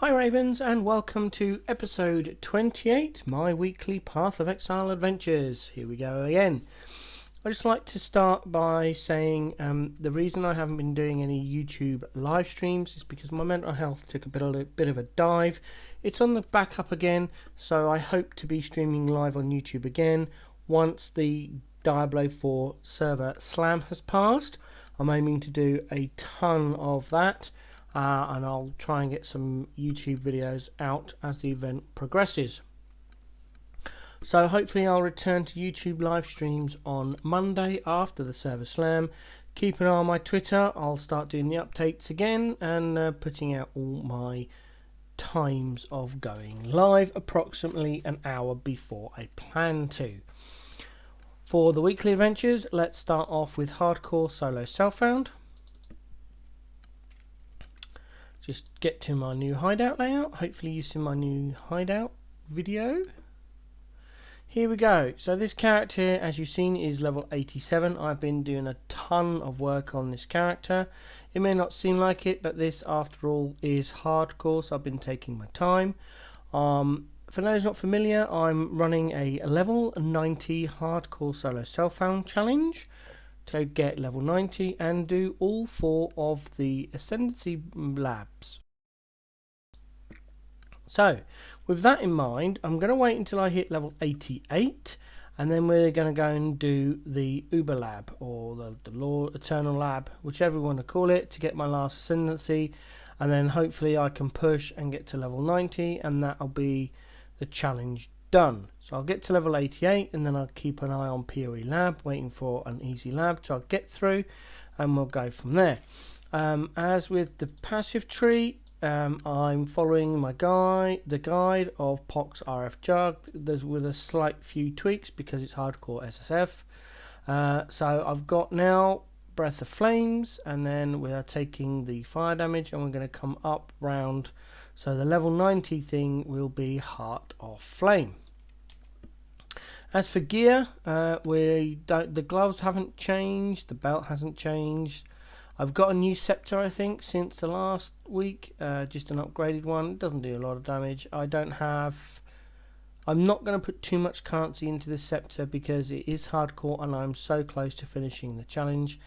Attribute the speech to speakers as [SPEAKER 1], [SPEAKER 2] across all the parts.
[SPEAKER 1] Hi Ravens, and welcome to episode 28, my weekly Path of Exile adventures. Here we go again. I'd just like to start by saying the reason I haven't been doing any YouTube live streams is because my mental health took a bit of a dive. It's on the back up again, so I hope to be streaming live on YouTube again once the Diablo 4 server slam has passed. I'm aiming to do a ton of that. And I'll try and get some YouTube videos out as the event progresses. So hopefully I'll return to YouTube live streams on Monday after the server slam. Keep an eye on my Twitter. I'll start doing the updates again and putting out all my times of going live approximately an hour before I plan to. For the weekly adventures, let's start off with hardcore solo self-found. Just get to my new hideout layout. Hopefully you've seen my new hideout video. Here we go. So this character, as you've seen, is level 87. I've been doing a ton of work on this character. It may not seem like it, but this, after all, is hardcore, so I've been taking my time. For those not familiar, I'm running a level 90 hardcore solo self-found challenge to get level 90 and do all 4 of the Ascendancy Labs. So with that in mind, I'm going to wait until I hit level 88 and then we're going to go and do the Uber Lab or the Lord Eternal Lab, whichever you want to call it, to get my last Ascendancy, and then hopefully I can push and get to level 90 and that'll be the challenge done. So I'll get to level 88 and then I'll keep an eye on PoE Lab, waiting for an easy lab to get through, and we'll go from there. As with the passive tree, I'm following the guide of Pox RF Jug with a slight few tweaks because it's hardcore SSF. So I've got now Breath of Flames, and then we are taking the fire damage and we're going to come up round. So the level 90 thing will be Heart of Flame. As for gear, the gloves haven't changed, the belt hasn't changed. I've got a new scepter, I think, since the last week, just an upgraded one. It doesn't do a lot of damage. I'm not going to put too much currency into this scepter because it is hardcore and I'm so close to finishing the challenge.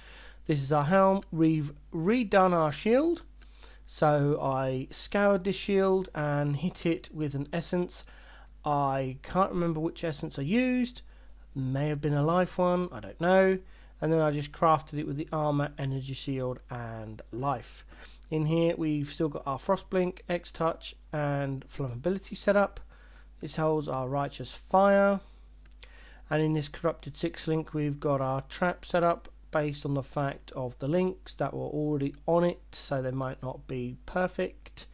[SPEAKER 1] This is our helm. We've redone our shield. So I scoured this shield and hit it with an essence. I can't remember which essence I used. It may have been a life one, I don't know. And then I just crafted it with the armor, energy shield and life. In here we've still got our Frostblink, X-Touch and Flammability set up. This holds our Righteous Fire. And in this Corrupted 6 link we've got our trap set up based on the fact of the links that were already on it, so they might not be perfect.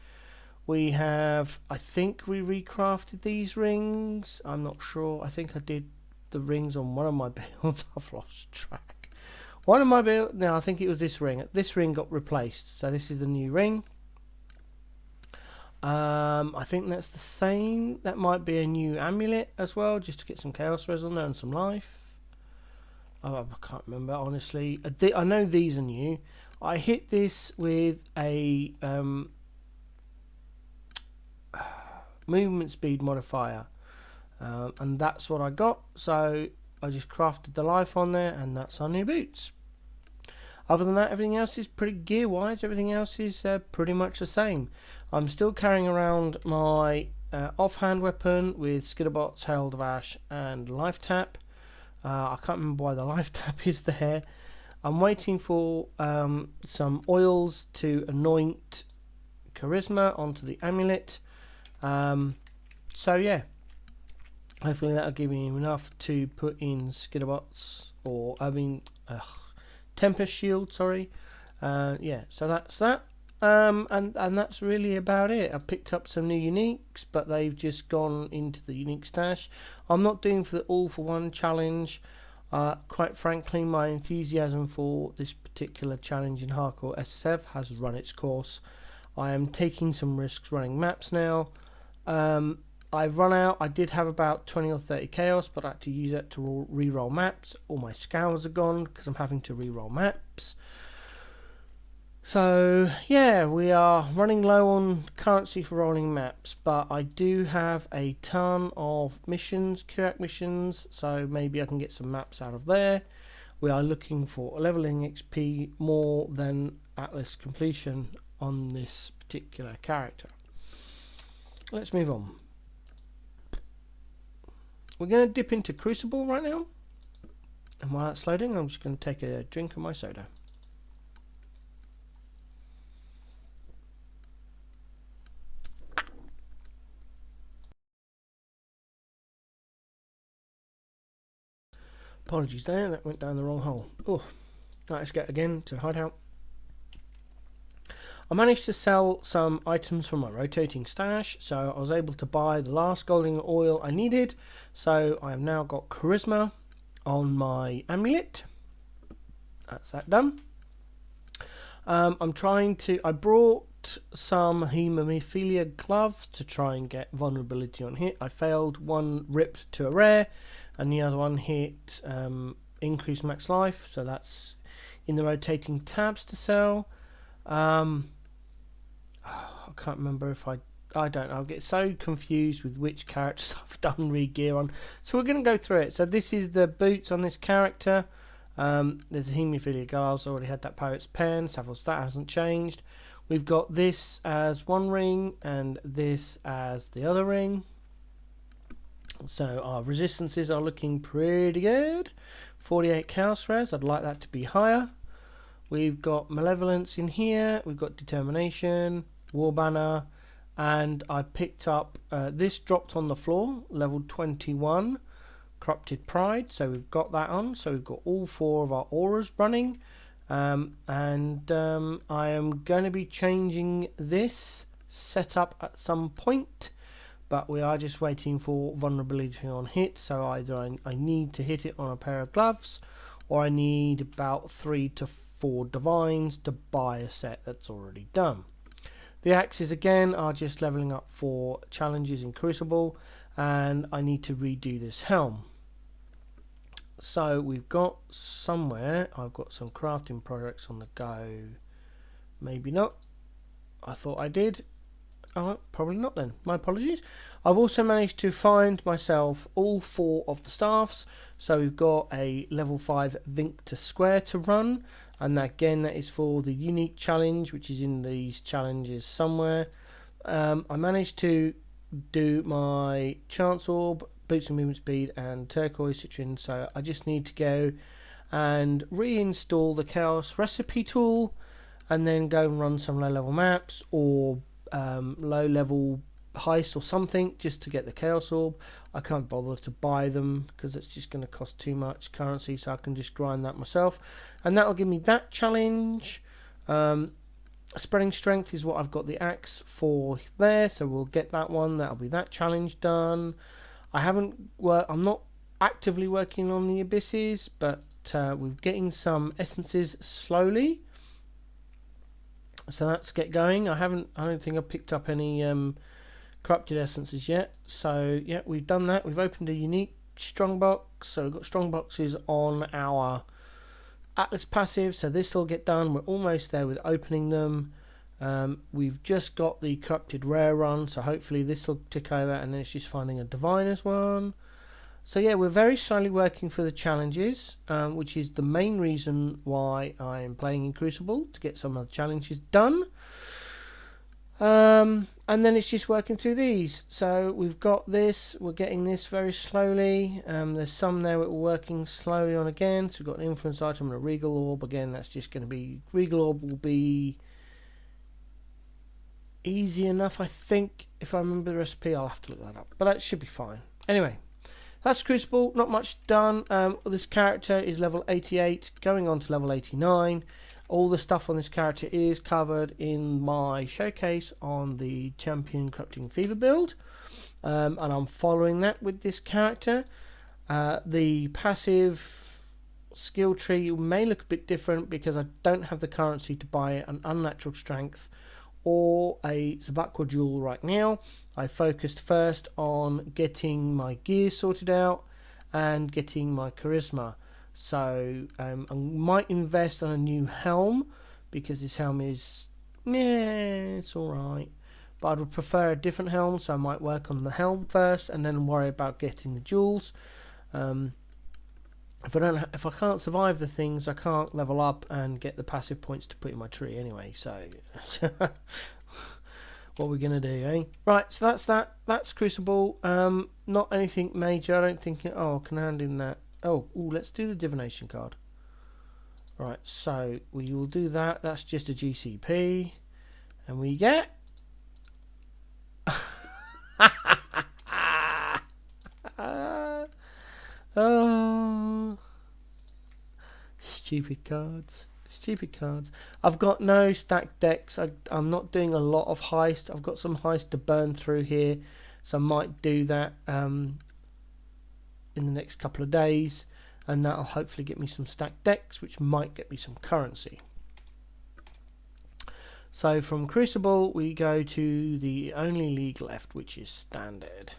[SPEAKER 1] We have, I think we recrafted these rings. I'm not sure. I think I did the rings on one of my builds. I've lost track. One of my builds, no, I think it was this ring. This ring got replaced, so this is the new ring. I think that's the same. That might be a new amulet as well, just to get some chaos res on there and some life. Oh, I can't remember, honestly. I know these are new. I hit this with a movement speed modifier, and that's what I got. So I just crafted the life on there, and that's our new boots. Other than that, everything else is pretty gear wise. Everything else is pretty much the same. I'm still carrying around my offhand weapon with Skitterbots, Herald of Ash and Life Tap. I can't remember why the life tap is there. I'm waiting for some oils to anoint charisma onto the amulet. So yeah, hopefully that'll give me enough to put in Skitterbots, or Tempest Shield, sorry. Yeah, so that's that. And that's really about it. I picked up some new uniques, but they've just gone into the unique stash. I'm not doing for the all for one challenge. Quite frankly, my enthusiasm for this particular challenge in hardcore SSF has run its course. I am taking some risks running maps now. I've run out. I did have about 20 or 30 chaos, but I had to use it to re-roll maps. All my scours are gone because I'm having to re-roll maps. So yeah, we are running low on currency for rolling maps, but I do have a ton of missions, Kirak missions, so maybe I can get some maps out of there. We are looking for leveling XP more than Atlas completion on this particular character. Let's move on. We're going to dip into Crucible right now, and while that's loading, I'm just going to take a drink of my soda. Apologies there, that went down the wrong hole. Oh, let's get again to hideout. I managed to sell some items from my rotating stash, so I was able to buy the last golden oil I needed. So I have now got charisma on my amulet. That's that done. I brought some hemophilia gloves to try and get vulnerability on hit. I failed. One ripped to a rare, and the other one hit increased max life. So that's in the rotating tabs to sell. I can't remember if I don't know. I'll get so confused with which characters I've done re-gear on. So we're going to go through it. So this is the boots on this character. There's a hemophilia gloves. Already had that poet's pen. Savills, that hasn't changed. We've got this as one ring and this as the other ring. So our resistances are looking pretty good. 48 chaos res. I'd like that to be higher. We've got malevolence in here. We've got determination, war banner, and I picked up this dropped on the floor, level 21. Corrupted Pride, so we've got that on. So we've got all 4 of our auras running, and I am going to be changing this setup at some point, but we are just waiting for vulnerability on hit. So either I need to hit it on a pair of gloves, or I need about 3 to 4 divines to buy a set that's already done. The axes again are just leveling up for challenges in Crucible, and I need to redo this helm. So we've got somewhere, I've got some crafting products on the go. Maybe not. I thought I did. Oh, probably not then. My apologies. I've also managed to find myself all 4 of the staffs. So we've got a level 5 Vinctor Square to run. And that, again, that is for the unique challenge, which is in these challenges somewhere. I managed to do my Chance Orb, Boots and Movement Speed, and Turquoise Citrine. So I just need to go and reinstall the Chaos Recipe tool, and then go and run some low-level maps or low-level heist or something just to get the Chaos Orb. I can't bother to buy them because it's just going to cost too much currency, so I can just grind that myself, and that will give me that challenge. Spreading Strength is what I've got the axe for there, so we'll get that one. That'll be that challenge done. I'm not actively working on the abysses, but we're getting some essences slowly, so let's get going. I don't think I've picked up any corrupted essences yet. So yeah, we've done that. We've opened a unique strongbox, so we've got strongboxes on our Atlas passive, so this will get done. We're almost there with opening them. We've just got the corrupted rare run, so hopefully this will tick over, and then it's just finding a diviner's one. So yeah, we're very slowly working for the challenges, which is the main reason why I'm playing in Crucible, to get some of the challenges done. And then it's just working through these. So we've got this, we're getting this very slowly. There's some there that we're working slowly on again. So we've got an influence item and a regal orb. Again, that's just going to be, regal orb will be easy enough, I think. If I remember the recipe, I'll have to look that up, but that should be fine. Anyway, that's Crucible, not much done. This character is level 88, going on to level 89. All the stuff on this character is covered in my showcase on the Champion Corrupting Fever build, and I'm following that with this character. The passive skill tree may look a bit different because I don't have the currency to buy an unnatural strength or a Zabakwa jewel right now. I focused first on getting my gear sorted out and getting my charisma. So I might invest on a new helm because this helm is, yeah, it's alright. But I would prefer a different helm, so I might work on the helm first and then worry about getting the jewels. If I can't survive the things, I can't level up and get the passive points to put in my tree anyway. So what we're gonna do, eh? Right, so that's that. That's Crucible. Not anything major. I don't think. Oh, can I hand in that? Oh, let's do the Divination card. Right, so we will do that. That's just a GCP, and we get. Oh, stupid cards. Stupid cards. I've got no stacked decks. I'm not doing a lot of heist. I've got some heist to burn through here, so I might do that in the next couple of days, and that'll hopefully get me some stacked decks, which might get me some currency. So from Crucible we go to the only league left, which is Standard.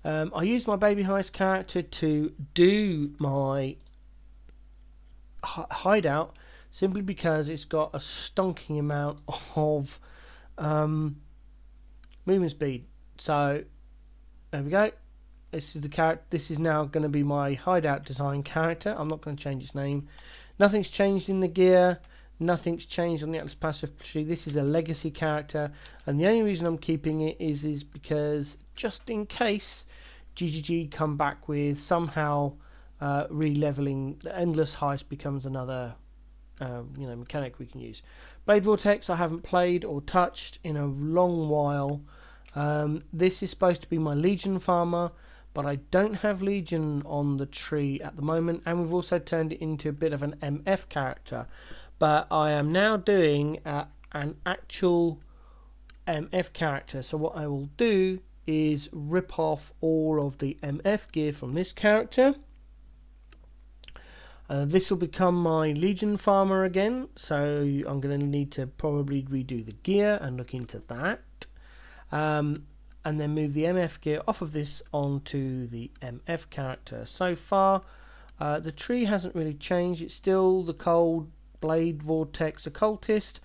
[SPEAKER 1] I used my baby heist character to do my hideout, simply because it's got a stonking amount of movement speed. So there we go. This is the character. This is now going to be my hideout design character. I'm not going to change its name. Nothing's changed in the gear. Nothing's changed on the Atlas passive tree. This is a legacy character, and the only reason I'm keeping it is because just in case GGG come back with somehow re-leveling, the endless heist becomes another mechanic we can use. Blade Vortex I haven't played or touched in a long while. This is supposed to be my Legion farmer, but I don't have Legion on the tree at the moment, and we've also turned it into a bit of an MF character. But I am now doing an actual MF character, so what I will do is rip off all of the MF gear from this character. This will become my Legion farmer again, so I'm going to need to probably redo the gear and look into that. And then move the MF gear off of this onto the MF character. So far, the tree hasn't really changed. It's still the Cold Blade Vortex Occultist,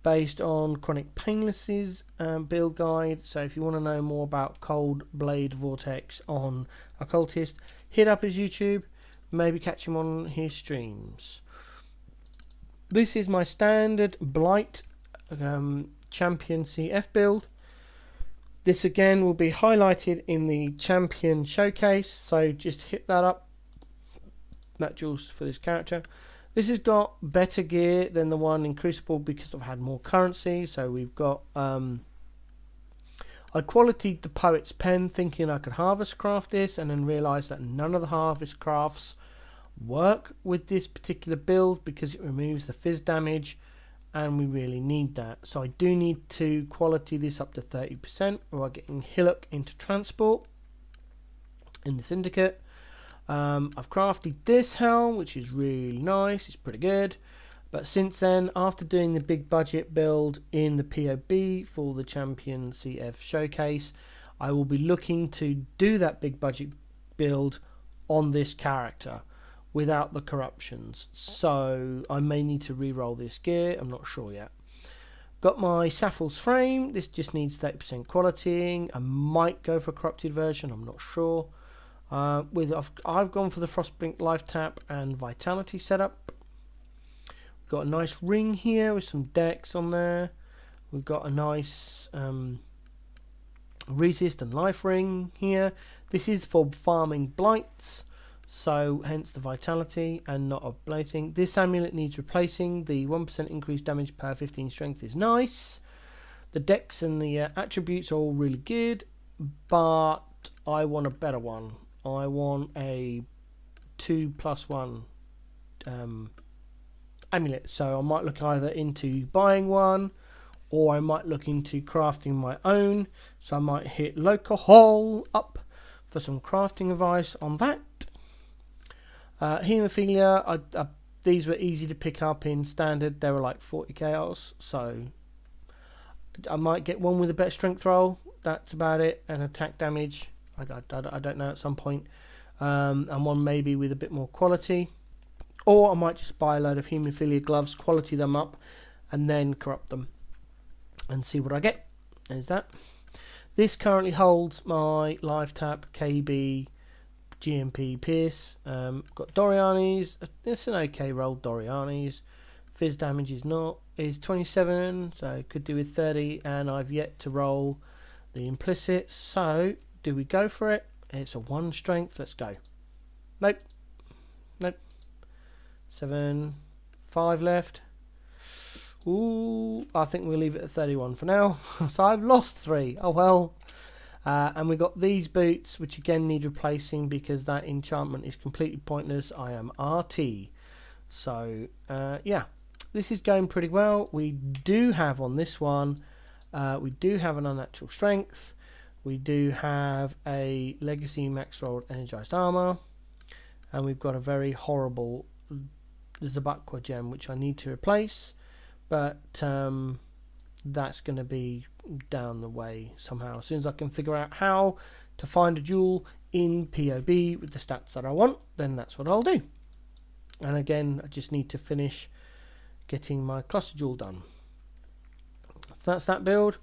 [SPEAKER 1] based on Chronic Painless's build guide. So if you want to know more about Cold Blade Vortex on Occultist, hit up his YouTube, maybe catch him on his streams. This is my standard Blight Champion CF build. This again will be highlighted in the Champion Showcase, so just hit that up. That jewels for this character. This has got better gear than the one in Crucible because I've had more currency. So we've got I qualitied the Poet's Pen thinking I could harvest craft this, and then realised that none of the harvest crafts work with this particular build because it removes the fizz damage, and we really need that. So I do need to quality this up to 30%, or I'm getting Hillock into transport in the Syndicate. I've crafted this helm, which is really nice. It's pretty good. But since then, after doing the big budget build in the PoB for the Champion CF Showcase, I will be looking to do that big budget build on this character without the corruptions. So I may need to re-roll this gear. I'm not sure yet. Got my Saffles frame. This just needs 30% qualitying. I might go for a corrupted version. I'm not sure. I've gone for the Frostblink Life Tap and Vitality setup. We've got a nice ring here with some decks on there. We've got a nice Resist and Life ring here. This is for farming blights, so hence the Vitality and not a blighting. This amulet needs replacing. The 1% increased damage per 15 strength is nice. The decks and the attributes are all really good, but I want a better one. I want a 2+1 amulet, so I might look either into buying one, or I might look into crafting my own. So I might hit Local up for some crafting advice on that. Haemophilia, these were easy to pick up in Standard. They were like 40 chaos, so I might get one with a better strength roll. That's about it, and attack damage. I don't know, at some point, and one maybe with a bit more quality, or I might just buy a load of Haemophilia gloves, quality them up, and then corrupt them and see what I get. There's that. This currently holds my life tap, KB, GMP, Pierce. Got Doriani's. It's an okay roll, Doriani's. Fizz damage is 27, so could do with 30, and I've yet to roll the implicit. So do we go for it? It's a 1 strength. Let's go. Nope. 7, 5 left. Ooh, I think we'll leave it at 31 for now. So I've lost 3. Oh well. And we got these boots, which again need replacing because that enchantment is completely pointless. I am RT. So yeah, this is going pretty well. We do have on this one, we do have an unnatural strength. We do have a legacy max rolled energized armor, and we've got a very horrible Zabakwa gem which I need to replace, but that's going to be down the way somehow. As soon as I can figure out how to find a jewel in PoB with the stats that I want, then that's what I'll do. And again, I just need to finish getting my cluster jewel done. So that's that build.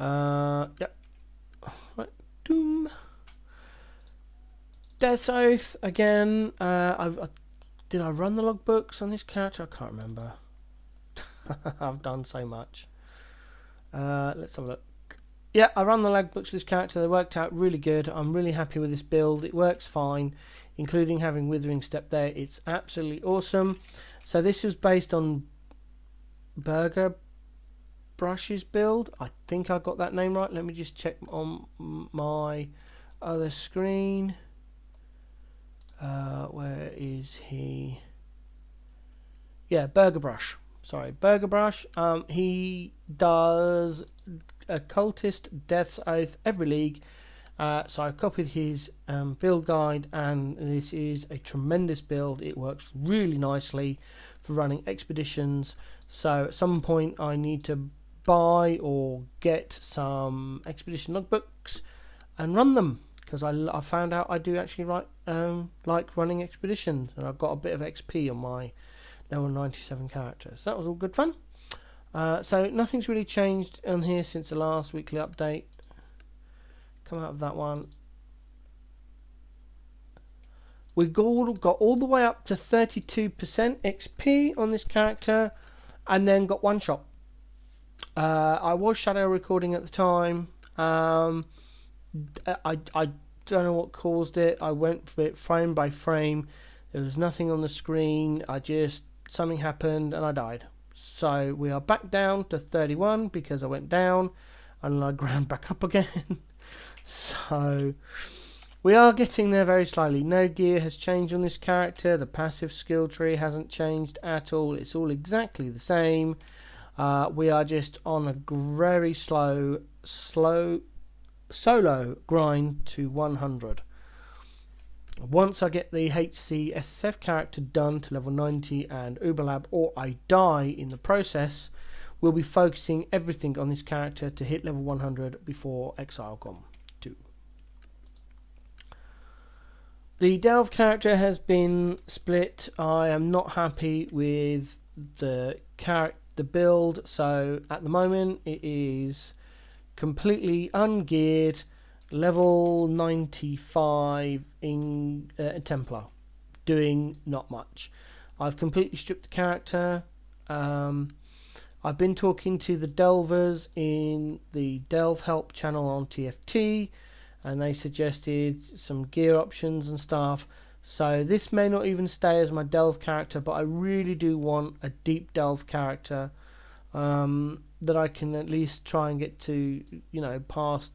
[SPEAKER 1] Yep. Right. Doom. Death's Oath again. Did I run the logbooks on this character? I can't remember. I've done so much. Let's have a look. Yeah, I ran the logbooks for this character. They worked out really good. I'm really happy with this build. It works fine, including having Withering Step there. It's absolutely awesome. So this was based on Burger Brush's build. I think I got that name right. Let me just check on my other screen. Where is he? Yeah, Burger Brush. Sorry, Burger Brush. He does a cultist Death's Oath every league. So I copied his build guide, and this is a tremendous build. It works really nicely for running expeditions. So at some point I need to buy or get some expedition logbooks and run them, because I found out I do actually like running expeditions, and I've got a bit of XP on my level 97 characters. So that was all good fun. So nothing's really changed on here since the last weekly update. Come out of that one. We got all the way up to 32% XP on this character, and then got one shot. I was shadow recording at the time. I don't know what caused it. I went for it frame by frame. There was nothing on the screen. Something happened and I died. So we are back down to 31 because I went down and I ground back up again. So we are getting there very slowly. No gear has changed on this character. The passive skill tree hasn't changed at all. It's all exactly the same. We are just on a very slow solo grind to 100. Once I get the HCSSF character done to level 90 and Uberlab, or I die in the process, we'll be focusing everything on this character to hit level 100 before ExileCon 2. The Delve character has been split. I am not happy with the build, so at the moment it is completely ungeared, level 95 in Templar, doing not much. I've completely stripped the character. I've been talking to the Delvers in the Delve Help channel on TFT, and they suggested some gear options and stuff. So this may not even stay as my Delve character, but I really do want a deep Delve character that I can at least try and get to, past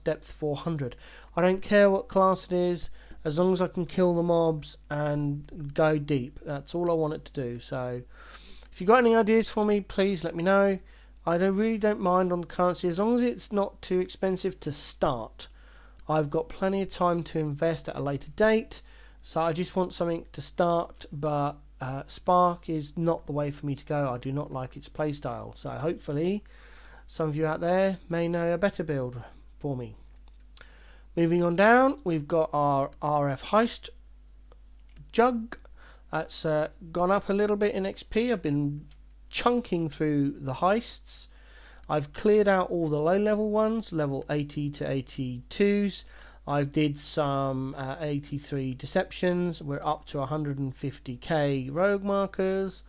[SPEAKER 1] depth 400. I don't care what class it is, as long as I can kill the mobs and go deep. That's all I want it to do. So if you've got any ideas for me, please let me know. I really don't mind on the currency, as long as it's not too expensive to start. I've got plenty of time to invest at a later date, so I just want something to start, but Spark is not the way for me to go. I do not like its playstyle, so hopefully some of you out there may know a better build for me. Moving on down, we've got our RF Heist Jug. That's gone up a little bit in XP. I've been chunking through the heists. I've cleared out all the low level ones, level 80 to 82s. I did some 83 deceptions. We're up to 150k rogue markers.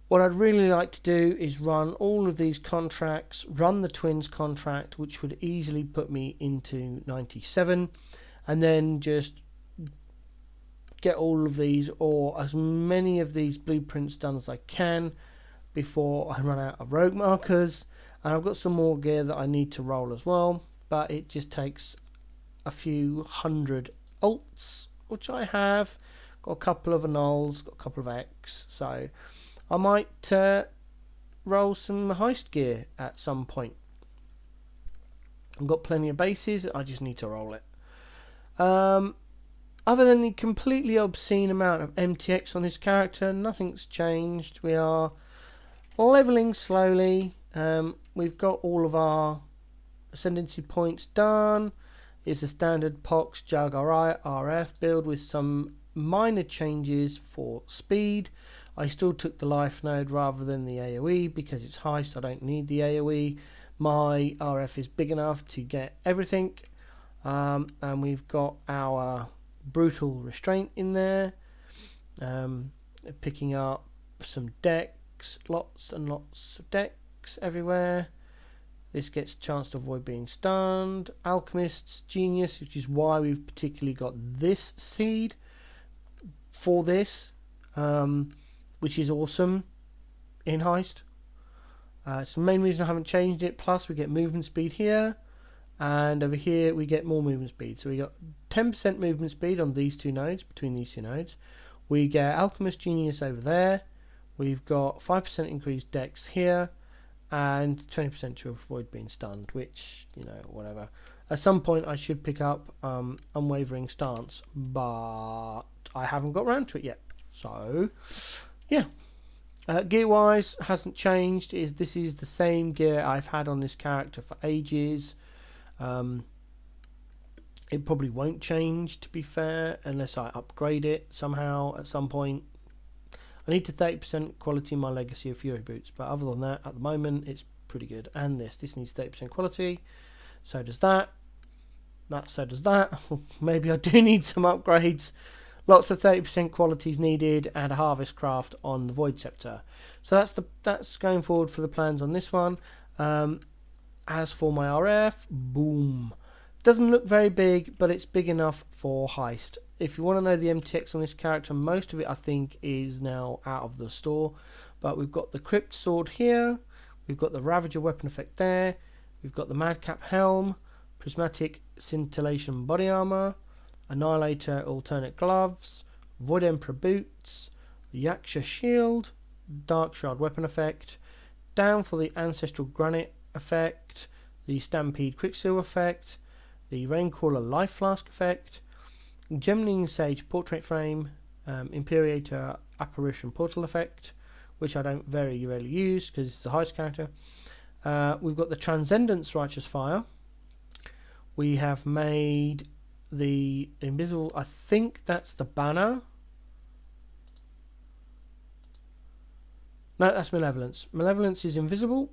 [SPEAKER 1] What I'd really like to do is run all of these contracts, run the twins contract, which would easily put me into 97, and then just get all of these, or as many of these blueprints done as I can before I run out of rogue markers. And I've got some more gear that I need to roll as well, but it just takes a few hundred alts, which I have. Got a couple of annuls, got a couple of X, so I might roll some heist gear at some point. I've got plenty of bases, I just need to roll it. Other than the completely obscene amount of MTX on this character, nothing's changed. We are leveling slowly. We've got all of our ascendancy points done. It's a standard Pox Jug RF build with some minor changes for speed. I still took the life node rather than the AoE because it's heist. I don't need the AoE. My RF is big enough to get everything. And we've got our brutal restraint in there. Picking up some decks, lots and lots of decks everywhere. This gets a chance to avoid being stunned. Alchemist's Genius, which is why we've particularly got this seed for this, which is awesome in heist. It's the main reason I haven't changed it. Plus we get movement speed here, and over here we get more movement speed. So we got 10% movement speed on these two nodes, between these two nodes. We get Alchemist Genius over there. We've got 5% increased dex here, and 20% to avoid being stunned, which, you know, whatever. At some point I should pick up Unwavering Stance, but I haven't got around to it yet. So, yeah. Gear wise, hasn't changed. This is the same gear I've had on this character for ages. It probably won't change, to be fair, unless I upgrade it somehow at some point. I need to 30% quality in my Legacy of Fury Boots, but other than that, at the moment, it's pretty good. And this needs 30% quality. So does that. So does that. Maybe I do need some upgrades. Lots of 30% qualities needed, and a Harvest Craft on the Void Scepter. So that's going forward for the plans on this one. As for my RF, boom. Doesn't look very big, but it's big enough for heist. If you want to know the MTX on this character, most of it I think is now out of the store. But we've got the Crypt Sword here, we've got the Ravager weapon effect there, we've got the Madcap Helm, Prismatic Scintillation body armor, Annihilator alternate gloves, Void Emperor boots, Yaksha shield, Dark Shard weapon effect, down for the Ancestral Granite effect, the Stampede Quicksilver effect, the Raincrawler Life Flask effect, Gemling Sage Portrait Frame, Imperator Apparition Portal effect, which I don't very rarely use because it's a heist character. We've got the Transcendence Righteous Fire. We have made the Invisible, I think that's the banner. No, that's Malevolence. Malevolence is invisible.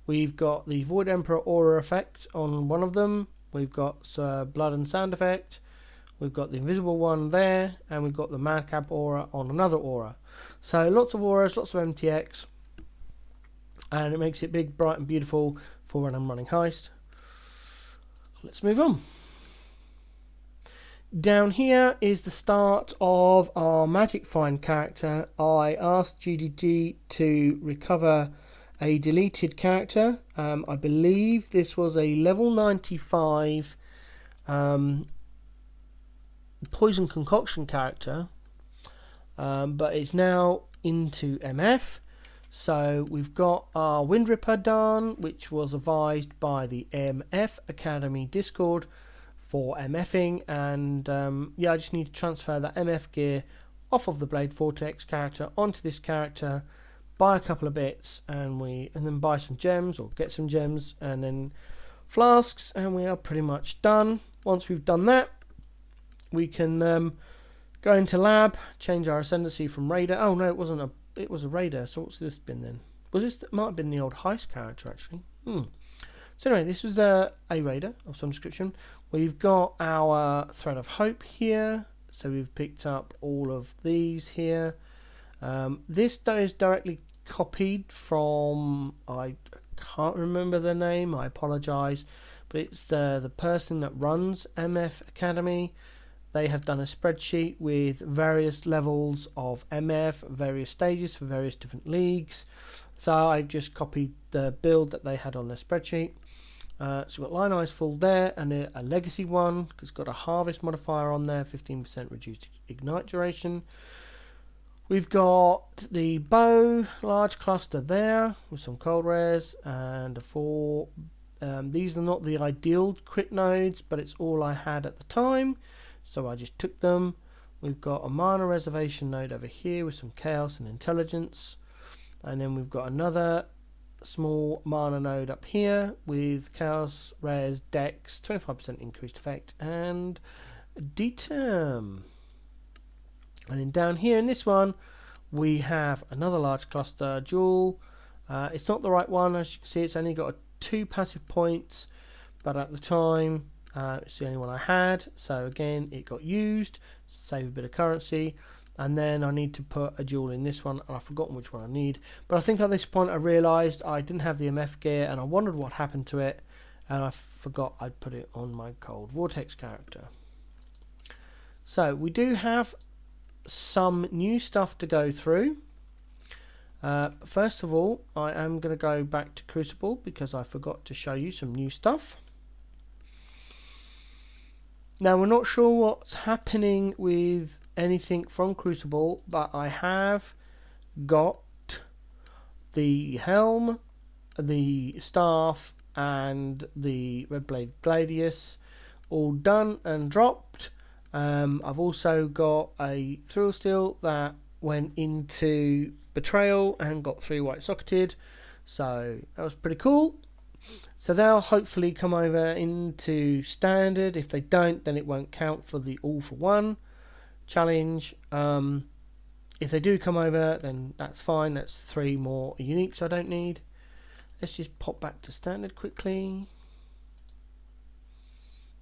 [SPEAKER 1] We've got the Void Emperor Aura effect on one of them. We've got Blood and Sand effect. We've got the invisible one there, and we've got the Madcap Aura on another aura. So lots of auras, lots of MTX, and it makes it big, bright and beautiful for when I'm running heist. Let's move on. Down here is the start of our Magic Find character. I asked GDG to recover a deleted character. I believe this was a level 95 Poison Concoction character, but it's now into MF. So we've got our Wind Ripper done, which was advised by the MF Academy Discord for MFing, and yeah, I just need to transfer that MF gear off of the Blade Vortex character onto this character, buy a couple of bits, and then buy some gems or get some gems, and then flasks, and we are pretty much done. Once we've done that, we can Go into lab, change our ascendancy from raider. Oh no, it wasn't a. It was a raider. So what's this been then? Was this? Might have been the old heist character actually. So anyway, this was a raider of some description. We've got our thread of hope here. So we've picked up all of these here. This is directly copied from, I can't remember the name, I apologise, but it's the person that runs MF Academy. They have done a spreadsheet with various levels of MF, various stages for various different leagues. So I've just copied the build that they had on their spreadsheet. So we've got line eyes full there, and a legacy one, because it's got a harvest modifier on there, 15% reduced ignite duration. We've got the bow, large cluster there, with some cold rares, and a 4. These are not the ideal crit nodes, but it's all I had at the time, so I just took them. We've got a mana reservation node over here with some chaos and intelligence, and then we've got another small mana node up here with chaos, res, dex, 25% increased effect, and determ. And then down here in this one we have another large cluster jewel. It's not the right one, as you can see. It's only got 2 passive points, but at the time it's the only one I had, so again it got used, save a bit of currency. And then I need to put a jewel in this one, and I've forgotten which one I need. But I think at this point I realised I didn't have the MF gear, and I wondered what happened to it, and I forgot I'd put it on my Cold Vortex character. So we do have some new stuff to go through. First of all, I am going to go back to Crucible because I forgot to show you some new stuff. Now we're not sure what's happening with anything from Crucible, but I have got the helm, the staff, and the Red Blade Gladius all done and dropped. I've also got a Thrill Steel that went into Betrayal and got 3 white socketed, so that was pretty cool. So they'll hopefully come over into standard. If they don't, then it won't count for the all for one challenge. If they do come over, then that's fine. That's 3 more uniques I don't need. Let's just pop back to standard quickly.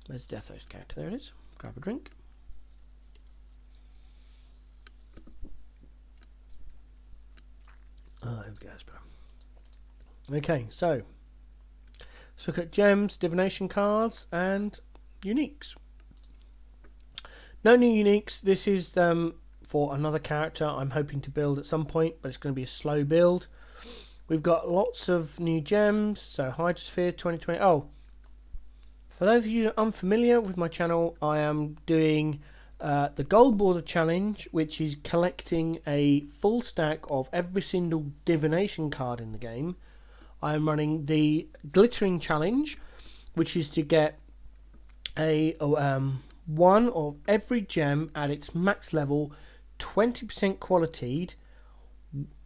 [SPEAKER 1] Where's Deathos character? There it is. Grab a drink. There we go. That's better. Okay, so let's look at gems, divination cards, and uniques. No new uniques. This is for another character I'm hoping to build at some point, but it's going to be a slow build. We've got lots of new gems. So Hydrosphere 2020. Oh, for those of you unfamiliar with my channel, I am doing the Gold Border Challenge, which is collecting a full stack of every single divination card in the game. I am running the Glittering Challenge, which is to get a one of every gem at its max level, 20% qualityed,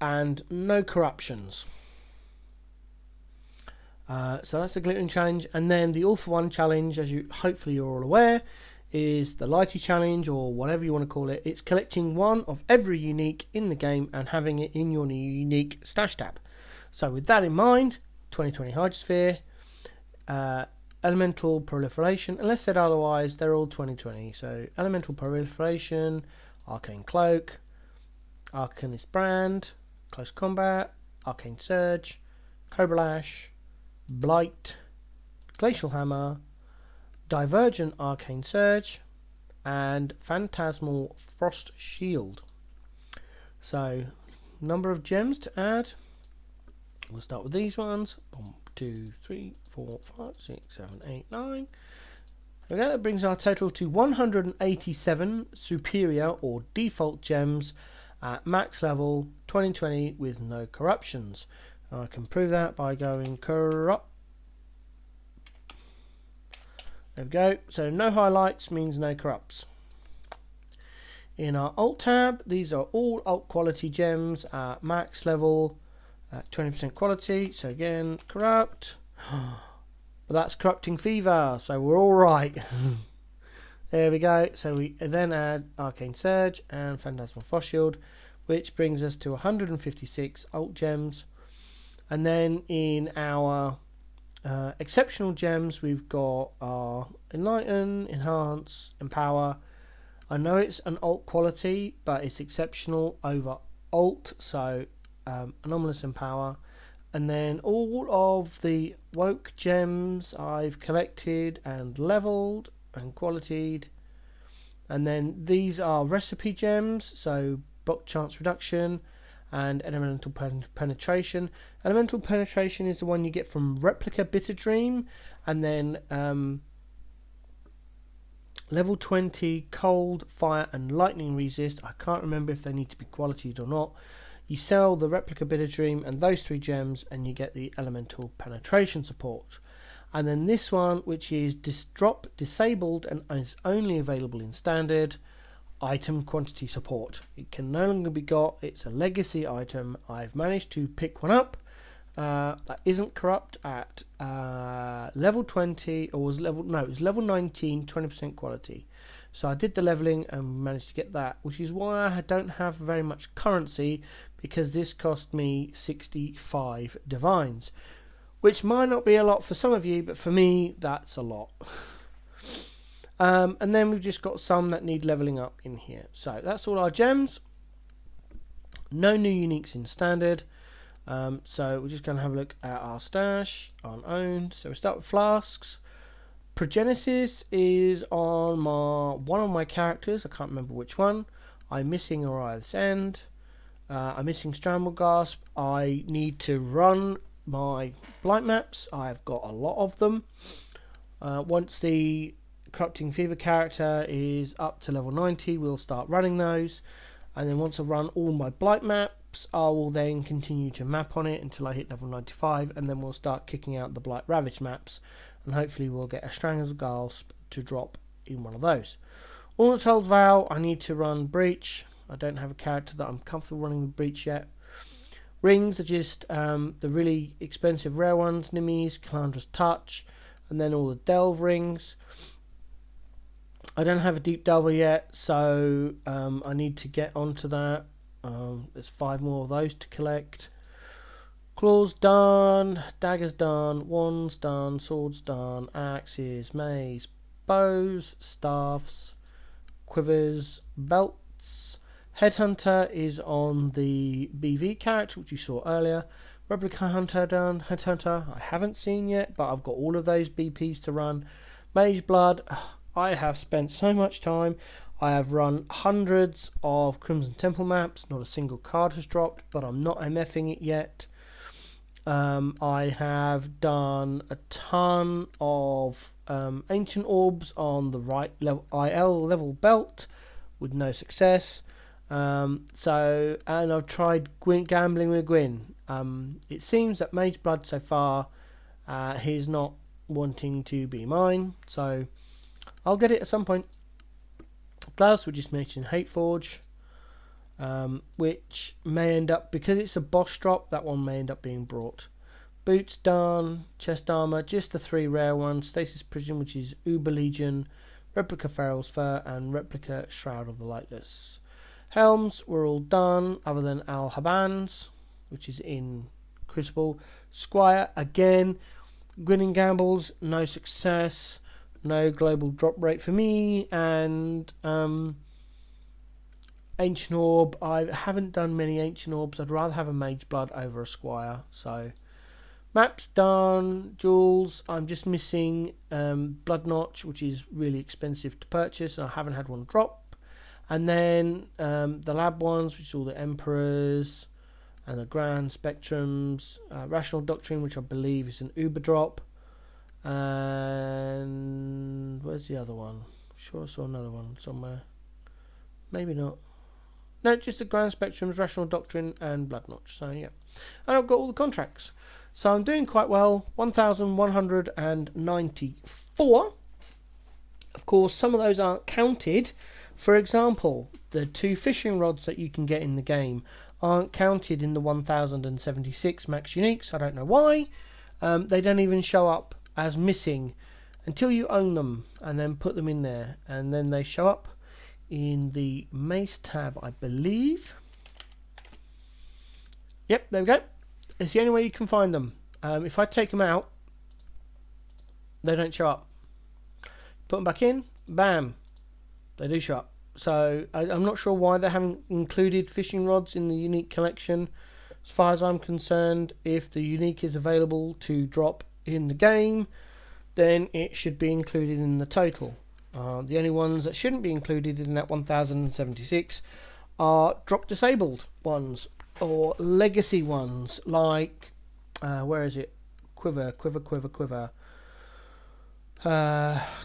[SPEAKER 1] and no corruptions. So that's the Glittering Challenge. And then the All for One Challenge, as you hopefully you're all aware, is the Lighty Challenge, or whatever you want to call it. It's collecting one of every unique in the game and having it in your new unique stash tab. So with that in mind, 2020 Hydrosphere, Elemental Proliferation, unless said otherwise, they're all 2020. So Elemental Proliferation, Arcane Cloak, Arcanist Brand, Close Combat, Arcane Surge, Cobra Lash, Blight, Glacial Hammer, Divergent Arcane Surge, and Phantasmal Frost Shield. So, number of gems to add. We'll start with these ones. 1, 2, 3, 4, 5, 6, 7, 8, 9. There we go. That brings our total to 187 superior or default gems at max level 2020 with no corruptions. I can prove that by going corrupt. There we go. So no highlights means no corrupts. In our alt tab, these are all alt quality gems at max level at 20% quality. So again, corrupt. But that's corrupting fever, so we're all right. There we go. So we then add Arcane Surge and Phantasmal Frost Shield, which brings us to 156 alt gems. And then in our exceptional gems, we've got our Enlighten, Enhance, Empower. I know it's an alt quality, but it's exceptional over alt, so Anomalous Empower. And then all of the woke gems I've collected and leveled and qualitied. And then these are recipe gems, so block chance reduction and elemental penetration. Elemental penetration is the one you get from Replica Bitter Dream, and then level 20 cold, fire and lightning resist. I can't remember if they need to be qualitied or not. You sell the Replica Bitter Dream and those 3 gems and you get the elemental penetration support. And then this one, which is drop disabled and is only available in standard, item quantity support. It can no longer be got. It's a legacy item. I've managed to pick one up that isn't corrupt at level 20, or was level, no, it was level 19, 20% quality. So I did the leveling and managed to get that, which is why I don't have very much currency, because this cost me 65 divines, which might not be a lot for some of you, but for me that's a lot. And then we've just got some that need leveling up in here. So that's all our gems. No new uniques in standard. So we're just going to have a look at our stash on owned. So we start with flasks. Progenesis is on one of my characters. I can't remember which one. I'm missing Oria's End. I'm missing Stranglegasp. I need to run my blight maps. I've got a lot of them. Once the Corrupting Fever character is up to level 90, we'll start running those, and then once I run all my blight maps, I will then continue to map on it until I hit level 95, and then we'll start kicking out the Blight Ravaged maps, and hopefully we'll get a Stranglegasp to drop in one of those. Ornithul's Vow, I need to run Breach. I don't have a character that I'm comfortable running with Breach yet. Rings are just the really expensive rare ones, Nimis, Calandra's Touch, and then all the Delve rings. I don't have a Deep Delver yet, so I need to get onto that. There's 5 more of those to collect. Claws done, daggers done, wands done, swords done, axes, mace, bows, staffs, quivers, belts. Headhunter is on the BV character, which you saw earlier. Replica Hunter done, Headhunter I haven't seen yet, but I've got all of those BPs to run. Mage Blood, I have spent so much time. I have run hundreds of Crimson Temple maps. Not a single card has dropped, but I'm not MFing it yet. I have done a ton of Ancient Orbs on the right level IL level belt with no success. And I've tried gambling with Gwyn. It seems that Mage Blood so far, he's not wanting to be mine, so I'll get it at some point. Gloves, we just mentioned Hateforge, which may end up, because it's a boss drop, that one may end up being brought. Boots done, chest armor, just the 3 rare ones. Stasis Prison, which is Uber Legion, Replica Feral's Fur, and Replica Shroud of the Lightless. Helms were all done, other than Al Haban's, which is in Crucible. Squire, again, Gwyn Gambles, no success. No global drop rate for me, and Ancient Orb. I haven't done many Ancient Orbs. I'd rather have a Mage Blood over a Squire. So maps done. Jewels. I'm just missing Blood Notch, which is really expensive to purchase, and I haven't had one drop. And then the lab ones, which is all the Emperors and the Grand Spectrums. Rational Doctrine, which I believe is an Uber drop. And where's the other one? I'm sure I saw another one somewhere. Maybe not. No, just the Grand Spectrums, Rational Doctrine, and Blood Notch. So yeah, and I've got all the contracts. So I'm doing quite well. 1,194. Of course, some of those aren't counted. For example, the 2 fishing rods that you can get in the game aren't counted in the 1,076 max uniques. I don't know why. They don't even show up as missing until you own them, and then put them in there, and then they show up in the Mace tab, I believe. Yep, there we go. It's the only way you can find them. If I take them out, they don't show up. Put them back in, bam, they do show up. So I'm not sure why they haven't included fishing rods in the unique collection. As far as I'm concerned, if the unique is available to drop in the game, then it should be included in the total. The only ones that shouldn't be included in that 1076 are drop disabled ones or legacy ones, like where is it? Quiver.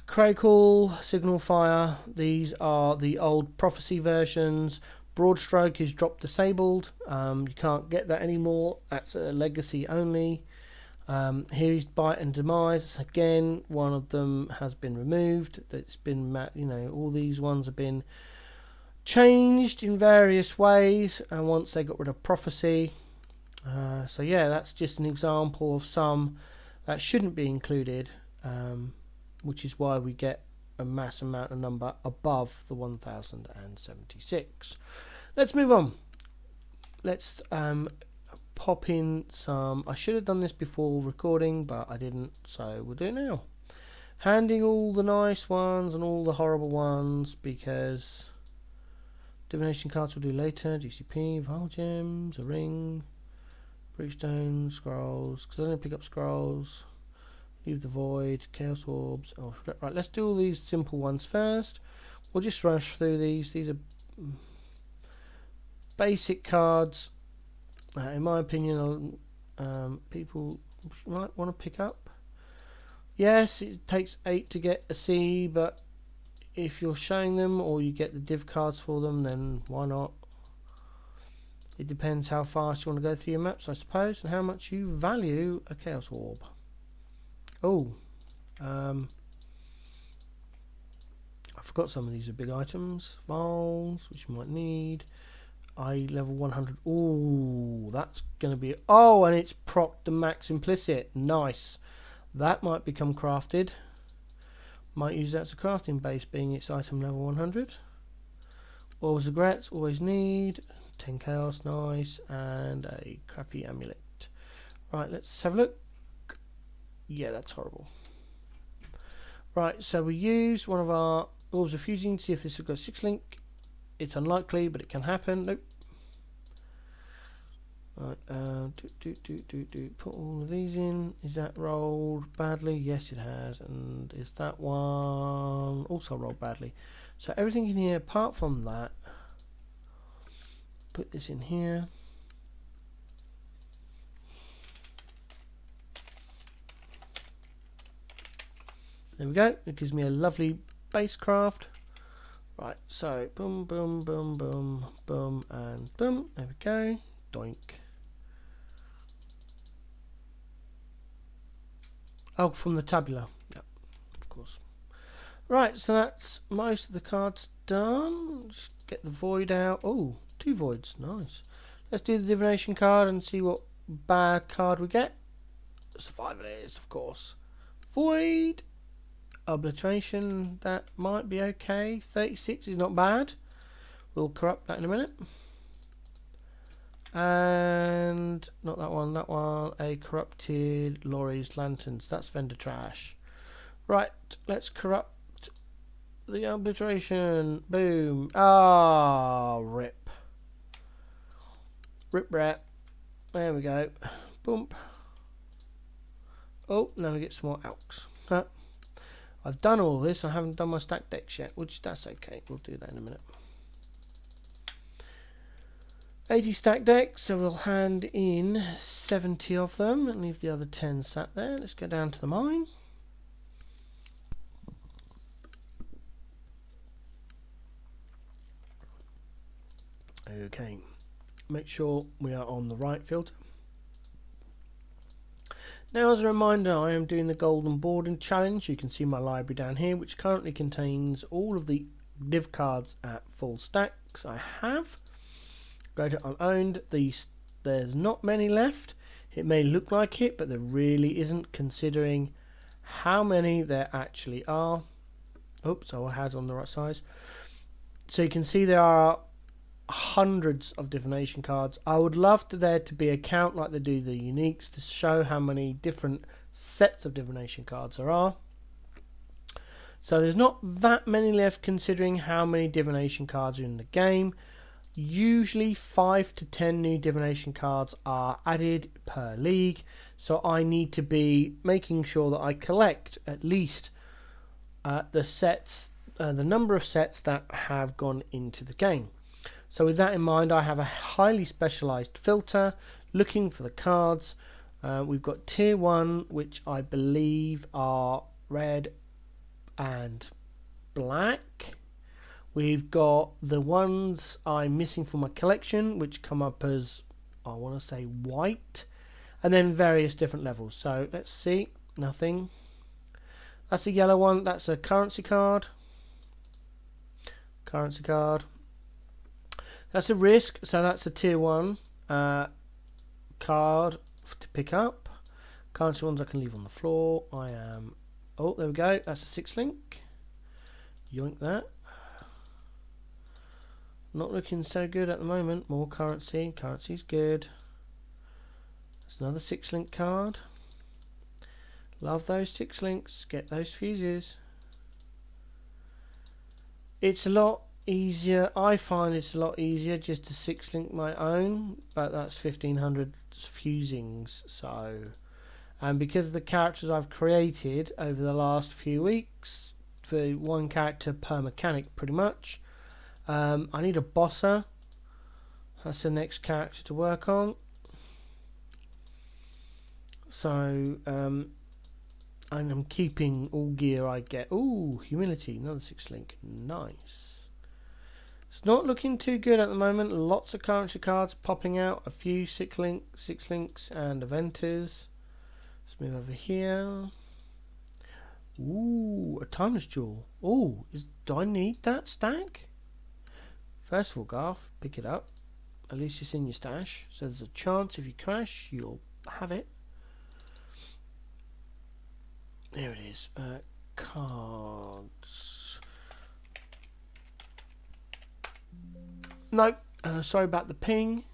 [SPEAKER 1] Crackle, Signal Fire. These are the old Prophecy versions. Broadstroke is drop disabled. You can't get that anymore. That's a legacy only. Here is Bite and Demise. Again, one of them has been removed. It's been, all these ones have been changed in various ways. And once they got rid of Prophecy, so yeah, that's just an example of some that shouldn't be included. Which is why we get a mass amount of number above the 1076. Let's move on. Let's pop in some. I should have done this before recording, but I didn't, so we'll do it now. Handing all the nice ones and all the horrible ones, because divination cards we'll do later. GCP, Vile Gems, a ring, Breachstone, scrolls, because I don't pick up scrolls. Leave the Void, Chaos Orbs. Oh, right, let's do all these simple ones first. We'll just rush through these. These are basic cards, in my opinion, people might want to pick up. Yes, it takes 8 to get a C, but if you're showing them or you get the div cards for them, then why not? It depends how fast you want to go through your maps, I suppose, and how much you value a Chaos Orb. Oh, I forgot some of these are big items. Vials, which you might need. Level 100. Oh, that's going to be... Oh, and it's proc the max implicit. Nice. That might become crafted. Might use that as a crafting base, being its item level 100. Orbs of Regrets, always need. 10 Chaos, nice. And a crappy amulet. Right, let's have a look. Yeah, that's horrible. Right, so we use one of our Orbs of Fusing to see if this will go 6 link. It's unlikely, but it can happen. Nope. Right, put all of these in. Is that rolled badly? Yes, it has. And is that one also rolled badly? So everything in here apart from that. Put this in here. There we go. It gives me a lovely base craft. Right, so boom, boom, boom, boom, boom, and boom. There we go. Doink. Oh, from the tabular. Yep, of course. Right, so that's most of the cards done. Just get the void out. Oh, 2 voids. Nice. Let's do the divination card and see what bad card we get. Survival it is, of course. Void. Obliteration, that might be okay. 36 is not bad. We'll corrupt that in a minute. And not that one, that one. A corrupted Laurie's Lanterns. That's vendor trash. Right, let's corrupt the obliteration. Boom. Ah, rip. Rip rat. There we go. Boom. Oh, now we get some more alks. Huh. I've done all this. I haven't done my stacked decks yet, which that's okay. We'll do that in a minute. 80 stacked decks, so we'll hand in 70 of them and leave the other 10 sat there. Let's go down to the mine. Okay, make sure we are on the right filter. Now, as a reminder, I am doing the Golden Boarding Challenge. You can see my library down here, which currently contains all of the div cards at full stacks I have. Go to unowned. There's not many left. It may look like it, but there really isn't, considering how many there actually are. Oops, I had on the right size. So you can see there are hundreds of divination cards. I would love there to be a count like they do the uniques to show how many different sets of divination cards there are. So there's not that many left considering how many divination cards are in the game. Usually 5 to 10 new divination cards are added per league, so I need to be making sure that I collect at least the number of sets that have gone into the game. So with that in mind, I have a highly specialized filter looking for the cards. We've got tier 1, which I believe are red and black. We've got the ones I'm missing from my collection, which come up as, I want to say, white, and then various different levels. So let's see, nothing. That's a yellow one. That's a currency card. Currency card. That's a risk. So that's a tier 1 card to pick up. Currency ones I can leave on the floor. Oh, there we go. That's a 6 link. Yoink that. Not looking so good at the moment. More currency. Currency's good. That's another 6 link card. Love those 6 links. Get those fuses. It's a lot easier. I find it's a lot easier just to 6 link my own, but that's 1500 fusings. So, and because of the characters I've created over the last few weeks, for 1 character per mechanic pretty much, I need a bosser. That's the next character to work on. So and I'm keeping all gear I get. Ooh, humility, another 6 link. Nice. It's not looking too good at the moment. Lots of currency cards popping out. A few 6 links and eventers. Let's move over here. Ooh, a timeless jewel. Ooh, do I need that stack? First of all, Garth, pick it up. At least it's in your stash. So there's a chance if you crash, you'll have it. There it is. Cards. No, sorry about the ping.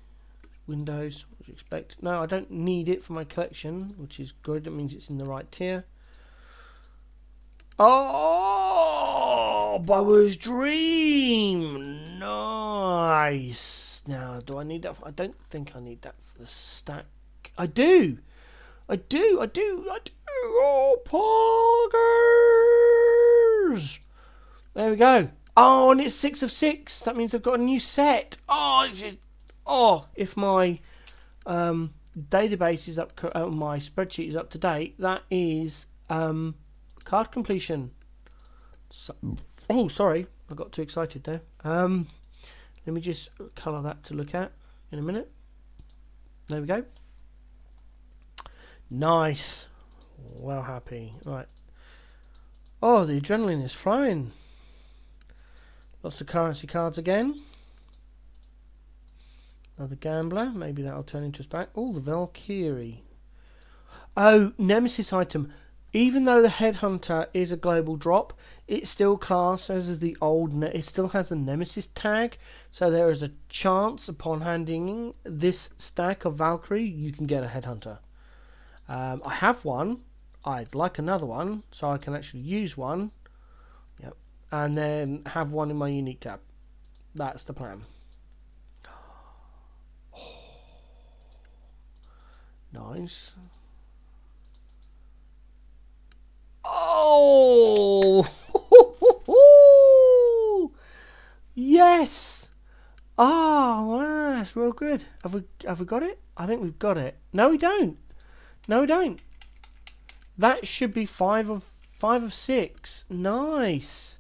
[SPEAKER 1] Windows, what do you expect? No, I don't need it for my collection, which is good. That means it's in the right tier. Oh, Boa's Dream. Nice. Now, do I need that? I don't think I need that for the stack. I do. Oh, poggers. There we go. Oh, and it's 6 of 6. That means I've got a new set. Oh, if my database is up, my spreadsheet is up to date, that is card completion. So, oh, sorry, I got too excited there. Let me just colour that to look at in a minute. There we go. Nice. Well happy. Right. Oh, the adrenaline is flowing. Lots of currency cards again. Another gambler. Maybe that'll turn into a spec. Oh, the Valkyrie. Oh, Nemesis item. Even though the Headhunter is a global drop, it still classes as the old. It still has the Nemesis tag, so there is a chance upon handing this stack of Valkyrie, you can get a Headhunter. I have one. I'd like another one, so I can actually use one. Yep, and then have one in my unique tab. That's the plan. Oh, nice. Oh, yes. Oh, that's real good. Have we got it? I think we've got it. No, we don't. No, we don't. That should be 5 of 6. Nice.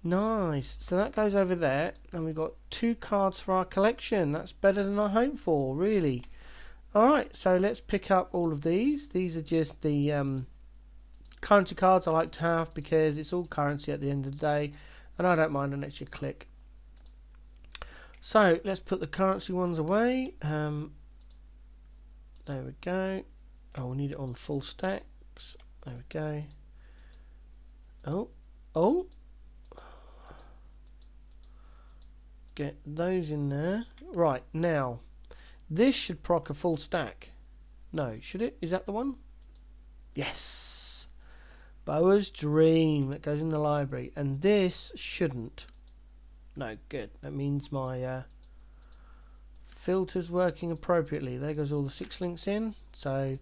[SPEAKER 1] Nice. So that goes over there, and we've got 2 cards for our collection. That's better than I hoped for, really. Alright, so let's pick up all of these. These are just the currency cards I like to have because it's all currency at the end of the day, and I don't mind an extra click. So let's put the currency ones away. There we go. Oh, we need it on full stacks. There we go. Oh, oh. Get those in there. Right, now, this should proc a full stack. No, should it? Is that the one? Yes! Boa's Dream. That goes in the library. And this shouldn't. No, good. That means my filter's working appropriately. There goes all the 6 links in. So,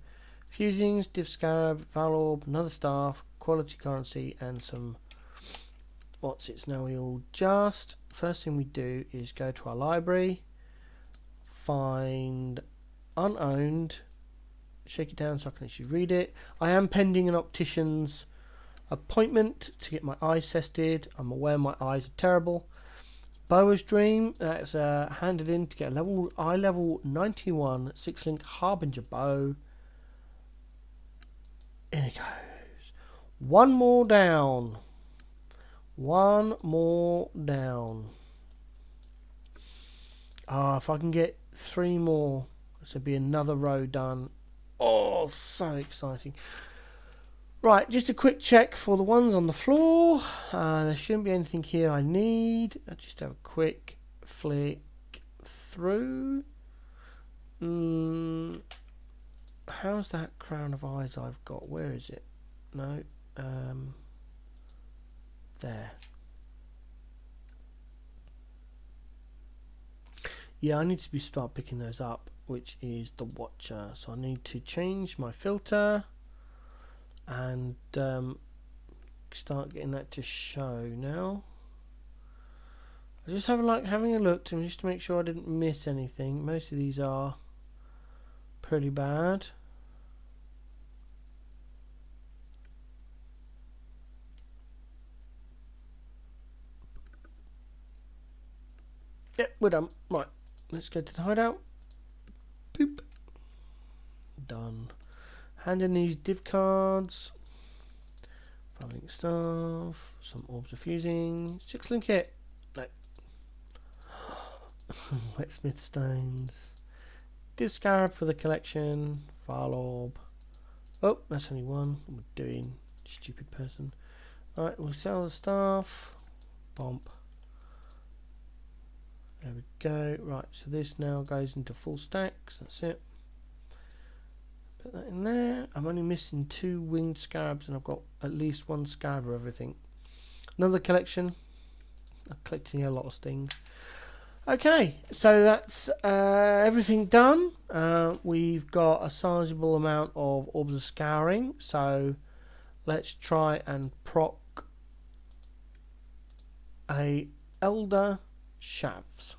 [SPEAKER 1] fusings, div scarab, valorb, another staff, quality currency, and some what's it's now we all just first thing we do is go to our library, find unowned, shake it down so I can actually read it. I am pending an optician's appointment to get my eyes tested. I'm aware my eyes are terrible. Boa's Dream, that's handed in to get a eye level 91 6-link Harbinger bow. In it goes. One more down. One more down. If I can get 3 more, this will be another row done. Oh, so exciting. Right, just a quick check for the ones on the floor. There shouldn't be anything here I need. I'll just have a quick flick through. How's that crown of eyes I've got? Where is it? No. There. Yeah, I need to start picking those up, which is the Watcher. So I need to change my filter and start getting that to show now. I just having a look just to make sure I didn't miss anything. Most of these are pretty bad. Yep, we're done. Right, let's go to the hideout. Boop. Done. Hand in these div cards. 5-link staff. Some orbs of fusing. 6-link hit. No. Wetsmith stones. Div scarab for the collection. File orb. Oh, that's only one. What am I doing? Stupid person. Alright, we'll sell the staff. Bomp. There we go. Right, so this now goes into full stacks. That's it. Put that in there. I'm only missing 2 winged scarabs, and I've got at least 1 scarab of everything. Another collection. I'm collecting a lot of things. Okay, so that's everything done. We've got a sizable amount of orbs of scouring. So let's try and proc a Elder Shavs.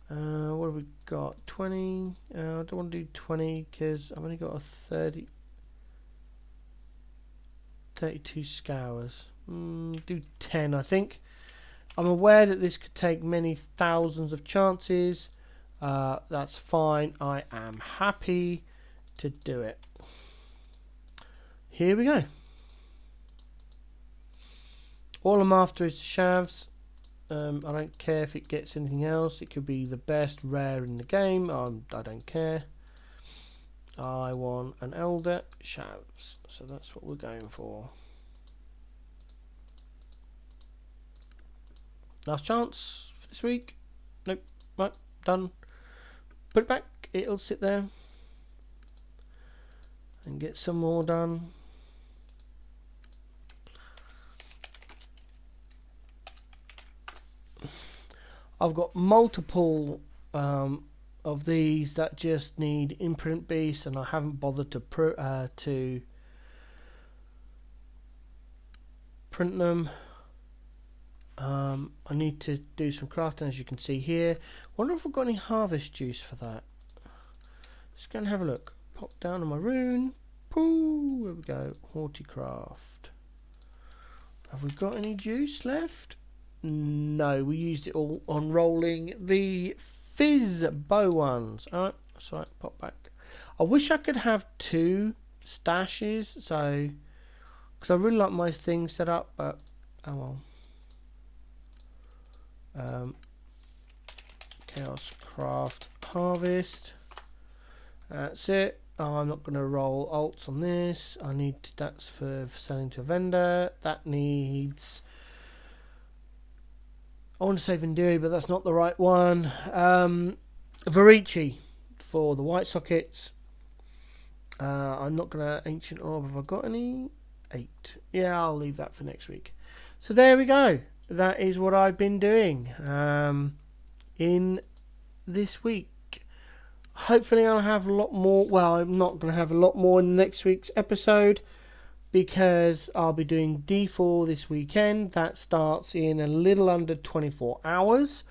[SPEAKER 1] What have we got? 20. I don't want to do 20 because I've only got a 32 scours. Do 10, I think. I'm aware that this could take many thousands of chances. That's fine. I am happy to do it. Here we go. All I'm after is the Shavs. I don't care if it gets anything else. It could be the best rare in the game. I don't care. I want an Elder Shavs. So that's what we're going for. Last chance for this week. Nope. Right, done. Put it back. It'll sit there. And get some more done. I've got multiple of these that just need imprint beasts, and I haven't bothered to print them. I need to do some crafting, as you can see here. Wonder if I've got any harvest juice for that. Let's go and have a look. Pop down on my rune. Pooh, there we go. Horticraft. Have we got any juice left? No, we used it all on rolling the fizz bow ones. Alright, that's right, pop back. I wish I could have 2 stashes, so because I really like my thing set up, but oh well. Chaos Craft Harvest. That's it. I'm not going to roll alts on this. That's for selling to a vendor. That needs, I want to say Vindiri, but that's not the right one. Varici for the white sockets. I'm not going to Ancient Orb. Have I got any? 8. Yeah, I'll leave that for next week. So there we go. That is what I've been doing in this week. Hopefully I'll have a lot more. Well, I'm not going to have a lot more in next week's episode because I'll be doing D4 this weekend. That starts in a little under 24 hours.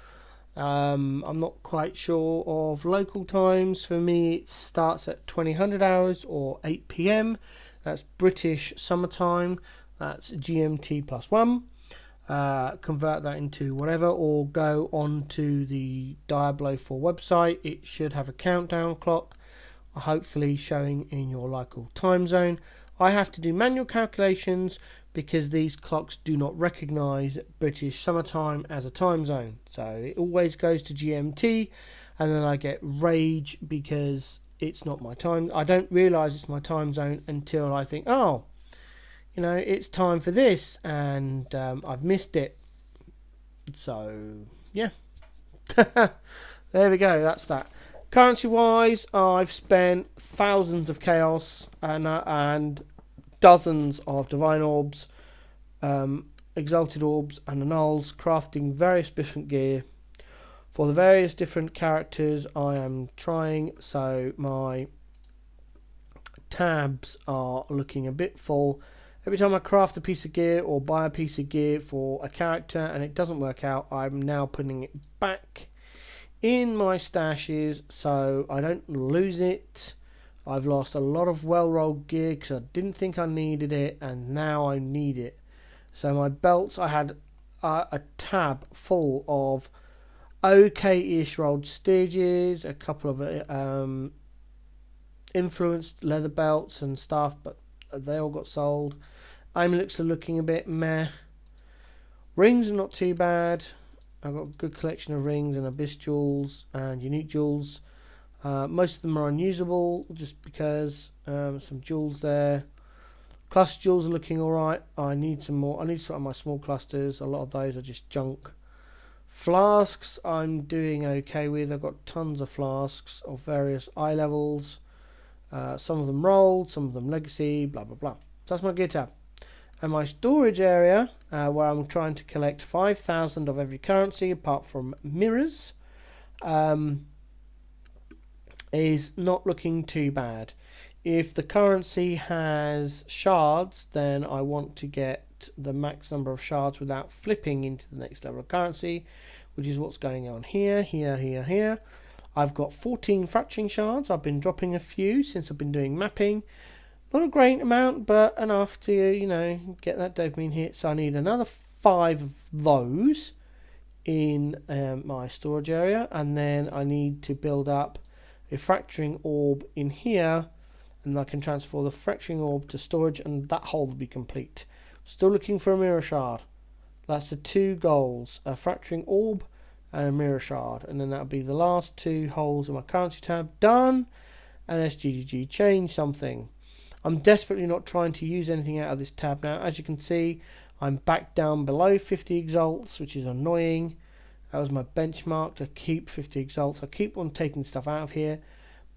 [SPEAKER 1] I'm not quite sure of local times. For me, it starts at 2000 hours or 8 p.m. That's British summertime. That's GMT +1. Convert that into whatever, or go on to the Diablo 4 website. It should have a countdown clock, hopefully showing in your local time zone. I have to do manual calculations because these clocks do not recognise British summertime as a time zone. So it always goes to GMT, and then I get rage because it's not my time. I don't realise it's my time zone until I think, oh, you know, it's time for this, and I've missed it. So yeah, there we go. That's that. Currency wise, I've spent thousands of chaos and dozens of divine orbs, exalted orbs and annuls, crafting various different gear for the various different characters I am trying. So my tabs are looking a bit full. Every time I craft a piece of gear or buy a piece of gear for a character and it doesn't work out, I'm now putting it back in my stashes so I don't lose it. I've lost a lot of well-rolled gear because I didn't think I needed it, and now I need it. So my belts, I had a tab full of okay-ish rolled stages, a couple of influenced leather belts and stuff, but they all got sold. Amulets are looking a bit meh. Rings are not too bad. I've got a good collection of rings and abyss jewels and unique jewels. Most of them are unusable just because some jewels there. Cluster jewels are looking alright. I need some more. I need to sort out my small clusters. A lot of those are just junk. Flasks I'm doing okay with. I've got tons of flasks of various eye levels. Some of them rolled, some of them legacy, blah blah blah. So that's my gear tab. And my storage area, where I'm trying to collect 5,000 of every currency apart from mirrors, is not looking too bad. If the currency has shards, then I want to get the max number of shards without flipping into the next level of currency, which is what's going on here, here, here, here. I've got 14 fracturing shards. I've been dropping a few since I've been doing mapping. Not a great amount, but enough to, you know, get that dopamine hit. So I need another 5 of those in my storage area. And then I need to build up a fracturing orb in here. And I can transfer the fracturing orb to storage, and that hole will be complete. Still looking for a mirror shard. That's the 2 goals. A fracturing orb and a mirror shard. And then that'll be the last 2 holes in my currency tab. Done. And SGGG, change something. I'm desperately not trying to use anything out of this tab now. As you can see, I'm back down below 50 exalts, which is annoying. That was my benchmark to keep 50 exalts. I keep on taking stuff out of here,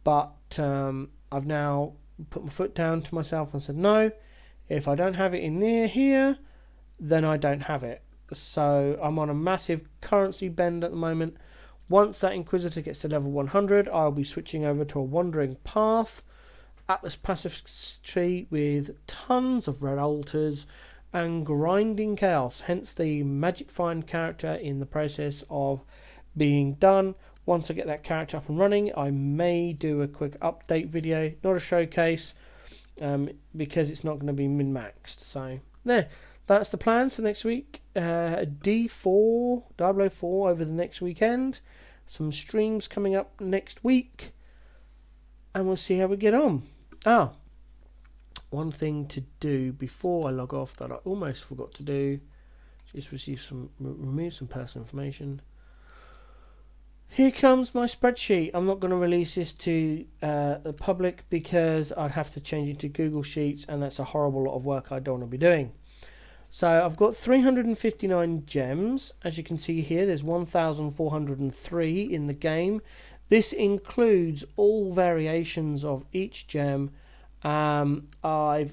[SPEAKER 1] but I've now put my foot down to myself and said, no, if I don't have it in near here, then I don't have it. So I'm on a massive currency bend at the moment. Once that Inquisitor gets to level 100, I'll be switching over to a Wandering Path Atlas passive tree with tons of red altars and grinding chaos, hence the magic find character in the process of being done. Once I get that character up and running, I may do a quick update video, not a showcase, because it's not going to be min-maxed. So there, that's the plans for next week. D4, Diablo 4 over the next weekend, some streams coming up next week, and we'll see how we get on. One thing to do before I log off that I almost forgot to do, just remove some personal information. Here comes my spreadsheet. I'm not going to release this to the public because I'd have to change it to Google Sheets, and that's a horrible lot of work I don't want to be doing. So I've got 359 gems. As you can see here, there's 1,403 in the game. This includes all variations of each gem. I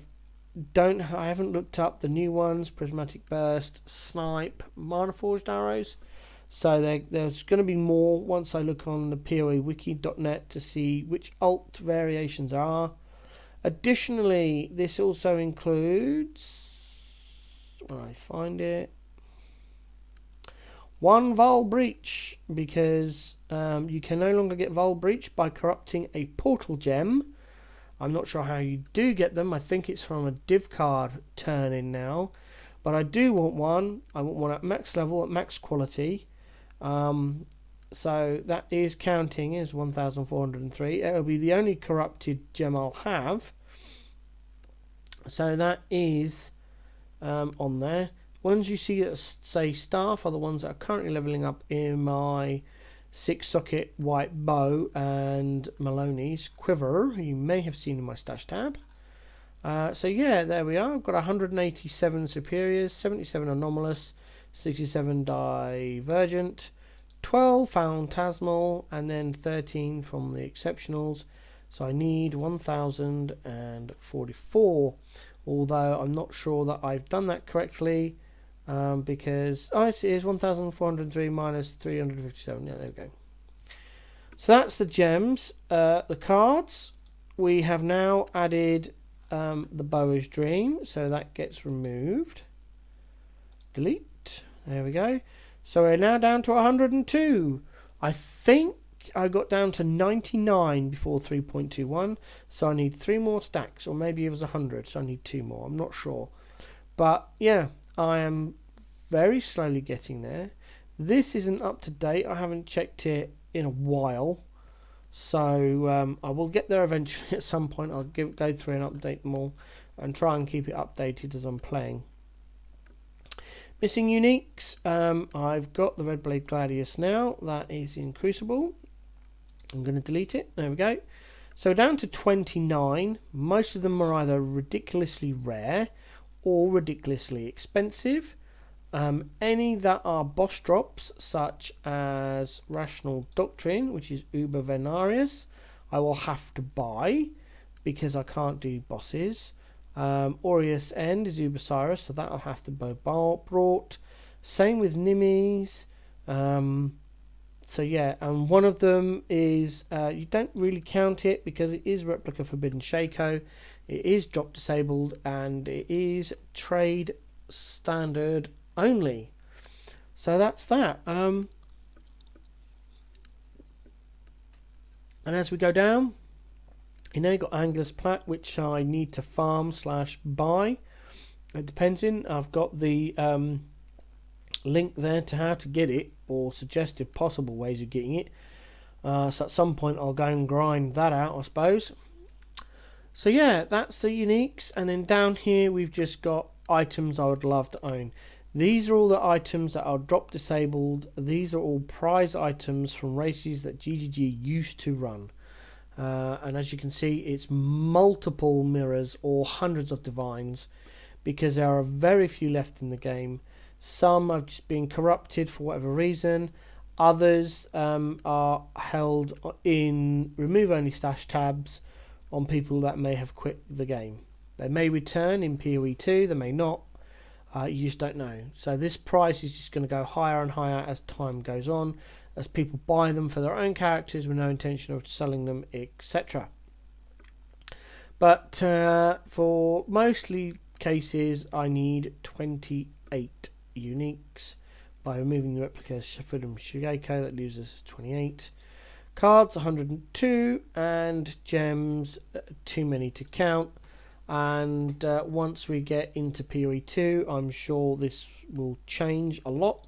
[SPEAKER 1] haven't looked up the new ones: Prismatic Burst, Snipe, Mana Forged Arrows. So there's going to be more once I look on the PoEwiki.net to see which alt variations are. Additionally, this also includes, when I find it, one Vul Breach, because you can no longer get Vul Breach by corrupting a portal gem. I'm not sure how you do get them. I think it's from a div card turn in now, but I do want one. I want one at max level, at max quality. So that is counting as 1,403. It'll be the only corrupted gem I'll have. So that is on there. Ones you see that say staff are the ones that are currently leveling up in my 6-socket white bow and Maloney's quiver, you may have seen in my stash tab. So yeah, there we are. I've got 187 superiors, 77 anomalous, 67 divergent, 12 phantasmal, and then 13 from the exceptionals. So I need 1,044, although I'm not sure that I've done that correctly, because it is 1,403 minus 357. Yeah, there we go. So that's the gems. The cards, we have now added the Boa's Dream, so that gets removed. Delete. There we go. So we're now down to 102. I think I got down to 99 before 3.21, so I need 3 more stacks, or maybe it was 100, so I need 2 more. I'm not sure. But yeah, I am very slowly getting there. This isn't up to date. I haven't checked it in a while, so I will get there eventually. At some point I'll go through and update them all and try and keep it updated as I'm playing. Missing uniques, I've got the Red Blade Gladius now. That is in Crucible. I'm going to delete it. There we go. So down to 29. Most of them are either ridiculously rare or ridiculously expensive. Any that are boss drops, such as Rational Doctrine, which is Uber Venarius, I will have to buy because I can't do bosses. Aureus End is Uber Cyrus, so that I'll have to be brought. Same with Nimis. So yeah, and one of them is, you don't really count it because it is Replica Forbidden Shaco. It is drop disabled and it is trade standard only. So that's that. And as we go down, you know, you've got Angular's Plat, which I need to farm / buy. It depends in. I've got the link there to how to get it, or suggested possible ways of getting it. So at some point I'll go and grind that out, I suppose. So yeah, that's the uniques. And then down here we've just got items I would love to own. These are all the items that are drop disabled. These are all prize items from races that GGG used to run. And as you can see, it's multiple mirrors or hundreds of divines, because there are very few left in the game. Some have just been corrupted for whatever reason. Others are held in remove only stash tabs on people that may have quit the game. They may return in PoE 2, they may not. You just don't know. So this price is just going to go higher and higher as time goes on, as people buy them for their own characters with no intention of selling them, etc. But for mostly cases, I need 28 uniques. By removing the replica from Shigeko, that leaves us 28. Cards 102, and gems too many to count. And once we get into PoE 2, I'm sure this will change a lot,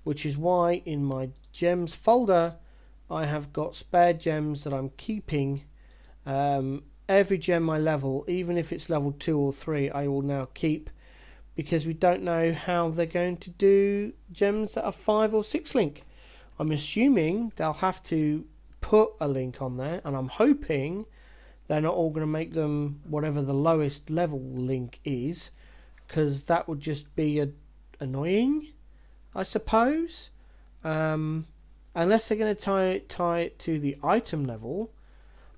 [SPEAKER 1] which is why in my gems folder I have got spare gems that I'm keeping. Every gem I level, even if it's level 2 or 3, I will now keep, because we don't know how they're going to do gems that are 5 or 6 link. I'm assuming they'll have to put a link on there, and I'm hoping they're not all going to make them whatever the lowest level link is, because that would just be annoying, I suppose. Unless they're going to tie it to the item level,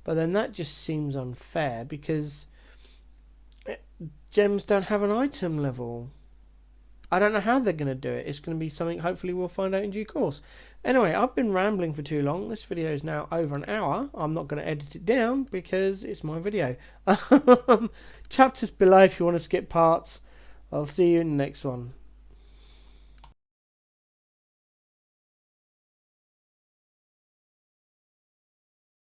[SPEAKER 1] but then that just seems unfair because gems don't have an item level. I don't know how they're going to do it. It's going to be something hopefully we'll find out in due course. Anyway, I've been rambling for too long. This video is now over an hour. I'm not going to edit it down because it's my video. Chapters below if you want to skip parts. I'll see you in the next one.